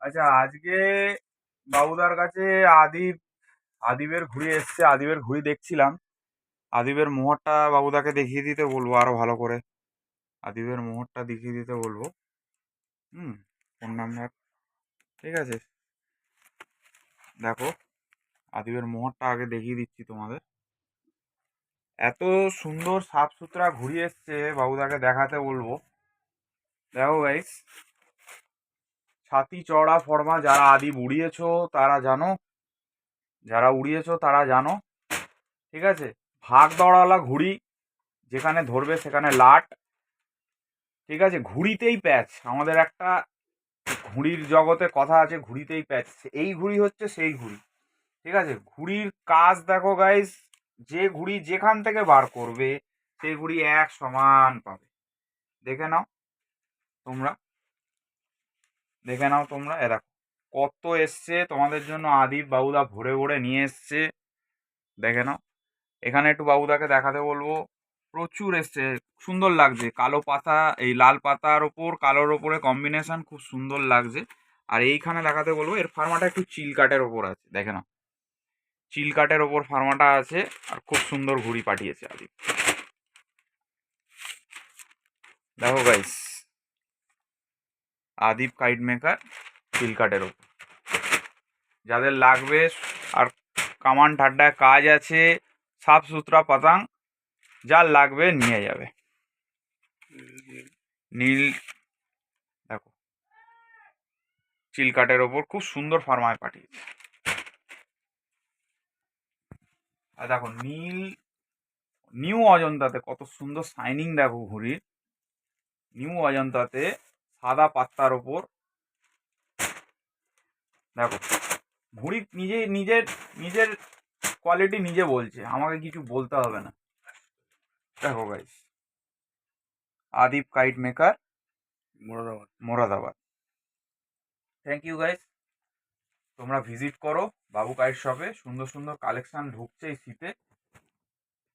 আচ্ছা, আজকে বাবুদার কাছে আদিব আদিবের ঘুড়ি এসছে। আদিবের ঘুড়ি দেখছিলাম। আদিবের মোহরটা বাবুদাকে দেখিয়ে দিতে বলবো আরো ভালো করে। আদিবের মোহরটা দেখিয়ে দিতে বলবো। হুম। ফোন নাম্বার, ঠিক আছে। দেখো, আদিবের মোহরটা আগে দেখিয়ে দিচ্ছি তোমাদের। এত সুন্দর সাফ সুতরা ঘুড়ি এসছে, বাবুদাকে দেখাতে বলবো। দেখো গাইস, ছাতি চড়া ফর্মা। যারা আদিব উড়িয়েছো তারা জানো, যারা উড়িয়েছো তারা জানো, ঠিক আছে। ভাগ দৌড়ালা ঘুড়ি, যেখানে ধরবে সেখানে লাট, ঠিক আছে। ঘুড়িতেই প্যাচ। আমাদের একটা ঘুড়ির জগতে কথা আছে, ঘুড়িতেই প্যাচ। এই ঘুড়ি হচ্ছে সেই ঘুড়ি, ঠিক আছে। ঘুড়ির কাজ দেখো গাইস, যে ঘুড়ি যেখান থেকে বার করবে সেই ঘুড়ি এক সমান পাবে। দেখে নাও তোমরা, দেখে নাও তোমরা। এ দেখো কত এসছে তোমাদের জন্য, আদিব বাবুদা ভরে ভরে নিয়ে এসছে। দেখে নাও। এখানে একটু বাবুদাকে দেখাতে বলবো। প্রচুর এসছে, সুন্দর লাগছে। কালো পাতা, এই লাল পাতার ওপর কালোর ওপরে কম্বিনেশন খুব সুন্দর লাগছে। আর এইখানে দেখাতে বলবো, এর ফার্মাটা একটু চিল কাটের ওপর আছে। দেখে নাও, চিল কাটের ওপর ফার্মাটা আছে। আর খুব সুন্দর ঘুড়ি পাঠিয়েছে আদিব। দেখো গাইস, আদিব কাইট মেকার, চিল কাটের ওপর। যাদের লাগবে, আর কামান ঠাড্ডায় কাজ আছে, সাফ সুতরা পাতাং, যার লাগবে নিয়ে যাবে। নীল, দেখো চিল কাটের ওপর খুব সুন্দর ফার্মায় পাঠিয়েছে। আর দেখো নীল, নিউ অজন্তাতে কত সুন্দর শাইনিং। দেখো ঘুড়ির নিউ অজন্তাতে সাদা পাত্তার ওপর। দেখো ঘুড়ি নিজে নিজের নিজের কোয়ালিটি নিজে বলছে, আমাকে কিছু বলতে হবে না। দেখো guys, Adib kite maker, Moradabad. Thank you guys. তোমরা ভিজিট করো বাবু কাইট শপে। সুন্দর সুন্দর কালেকশন ঢুকছে এই শীতে,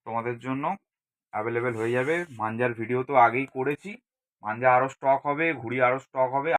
তোমাদের জন্য অ্যাভেলেবেল হয়ে যাবে। মাঞ্জার ভিডিও তো আগেই করেছি, মাঞ্জা আরও স্টক হবে, ঘুড়ি আরও স্টক হবে।